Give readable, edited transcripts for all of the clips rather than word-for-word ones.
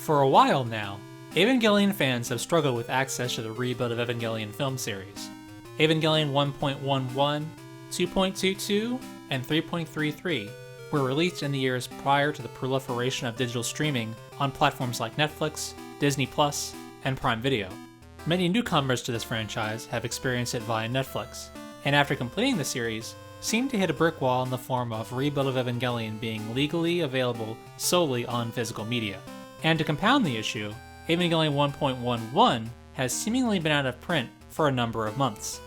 For a while now, Evangelion fans have struggled with access to the rebuild of Evangelion film series. Evangelion 1.11, 2.22, and 3.33 were released in the years prior to the proliferation of digital streaming on platforms like Netflix, Disney+, and Prime Video. Many newcomers to this franchise have experienced it via Netflix, and after completing the series, seem to hit a brick wall in the form of Rebuild of Evangelion being legally available solely on physical media. And to compound the issue, Evangelion 1.11 has seemingly been out of print for a number of months.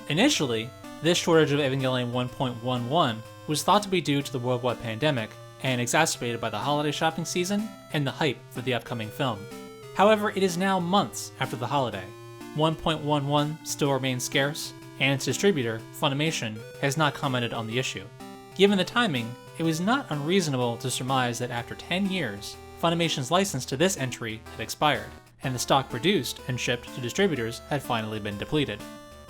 Initially, this shortage of Evangelion 1.11 was thought to be due to the worldwide pandemic and exacerbated by the holiday shopping season and the hype for the upcoming film. However, it is now months after the holiday. 1.11 still remains scarce, and its distributor, Funimation, has not commented on the issue. Given the timing, it was not unreasonable to surmise that after 10 years, Funimation's license to this entry had expired, and the stock produced and shipped to distributors had finally been depleted.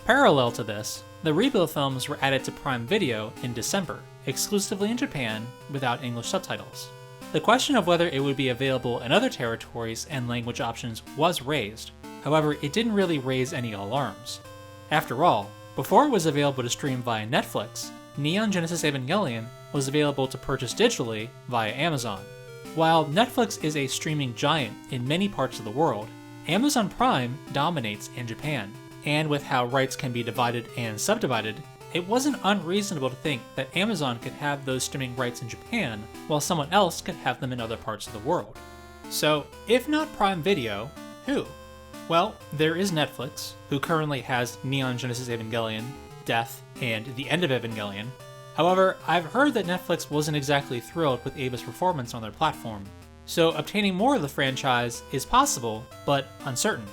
Parallel to this, the rebuild films were added to Prime Video in December, exclusively in Japan, without English subtitles. The question of whether it would be available in other territories and language options was raised, however, it didn't really raise any alarms. After all, before it was available to stream via Netflix, Neon Genesis Evangelion was available to purchase digitally via Amazon. While Netflix is a streaming giant in many parts of the world, Amazon Prime dominates in Japan, and with how rights can be divided and subdivided, it wasn't unreasonable to think that Amazon could have those streaming rights in Japan while someone else could have them in other parts of the world. So, if not Prime Video, who? Well, there is Netflix, who currently has Neon Genesis Evangelion, Death, and The End of Evangelion. However, I've heard that Netflix wasn't exactly thrilled with Eva's performance on their platform, so obtaining more of the franchise is possible, but uncertain.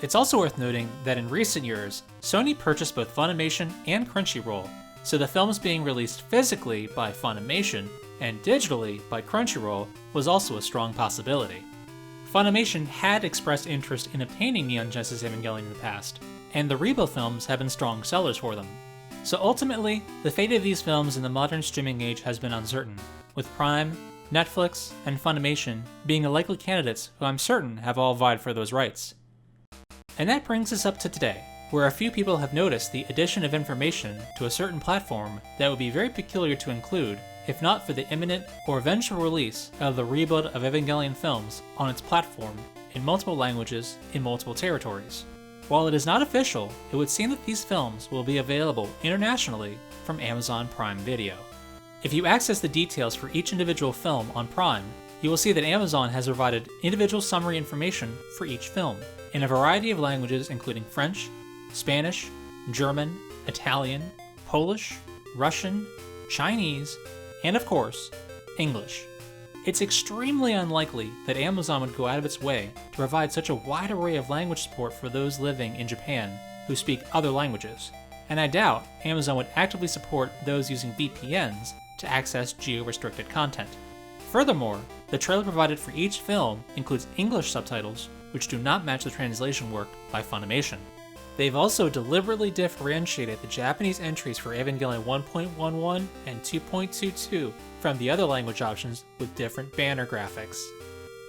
It's also worth noting that in recent years, Sony purchased both Funimation and Crunchyroll, so the films being released physically by Funimation and digitally by Crunchyroll was also a strong possibility. Funimation had expressed interest in obtaining Neon Genesis Evangelion in the past, and the rebuild films have been strong sellers for them. So ultimately, the fate of these films in the modern streaming age has been uncertain, with Prime, Netflix, and Funimation being the likely candidates who I'm certain have all vied for those rights. And that brings us up to today, where a few people have noticed the addition of information to a certain platform that would be very peculiar to include, if not for the imminent or eventual release of the rebuild of Evangelion films on its platform in multiple languages in multiple territories. While it is not official, it would seem that these films will be available internationally from Amazon Prime Video. If you access the details for each individual film on Prime, you will see that Amazon has provided individual summary information for each film in a variety of languages including French, Spanish, German, Italian, Polish, Russian, Chinese, and of course, English. It's extremely unlikely that Amazon would go out of its way to provide such a wide array of language support for those living in Japan who speak other languages, and I doubt Amazon would actively support those using VPNs to access geo-restricted content. Furthermore, the trailer provided for each film includes English subtitles, which do not match the translation work by Funimation. They've also deliberately differentiated the Japanese entries for Evangelion 1.11 and 2.22 from the other language options with different banner graphics.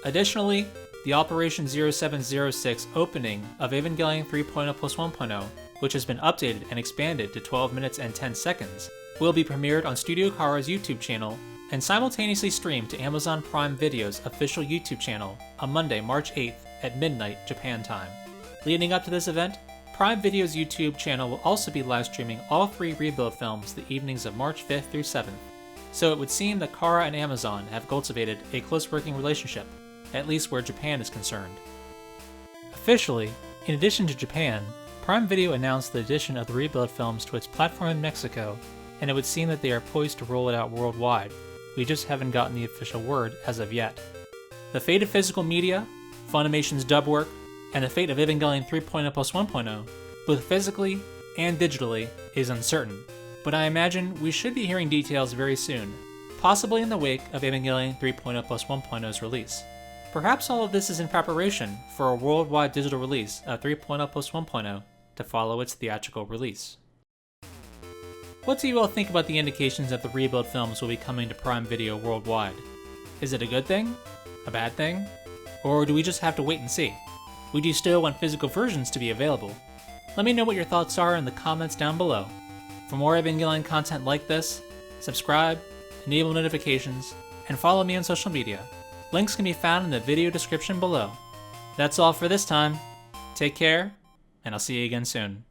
Additionally, the Operation 0706 opening of Evangelion 3.0 plus 1.0, which has been updated and expanded to 12 minutes and 10 seconds, will be premiered on Studio Khara's YouTube channel and simultaneously streamed to Amazon Prime Video's official YouTube channel on Monday, March 8th at midnight Japan time. Leading up to this event, Prime Video's YouTube channel will also be live streaming all 3 rebuild films the evenings of March 5th through 7th, so it would seem that Khara and Amazon have cultivated a close working relationship, at least where Japan is concerned. Officially, in addition to Japan, Prime Video announced the addition of the rebuild films to its platform in Mexico, and it would seem that they are poised to roll it out worldwide. We just haven't gotten the official word as of yet. The fate of physical media, Funimation's dub work, and the fate of Evangelion 3.0 plus 1.0, both physically and digitally, is uncertain, but I imagine we should be hearing details very soon, possibly in the wake of Evangelion 3.0 plus 1.0's release. Perhaps all of this is in preparation for a worldwide digital release of 3.0 plus 1.0 to follow its theatrical release. What do you all think about the indications that the rebuild films will be coming to Prime Video worldwide? Is it a good thing? A bad thing? Or do we just have to wait and see? Would you still want physical versions to be available? Let me know what your thoughts are in the comments down below. For more Evangelion content like this, subscribe, enable notifications, and follow me on social media. Links can be found in the video description below. That's all for this time. Take care, and I'll see you again soon.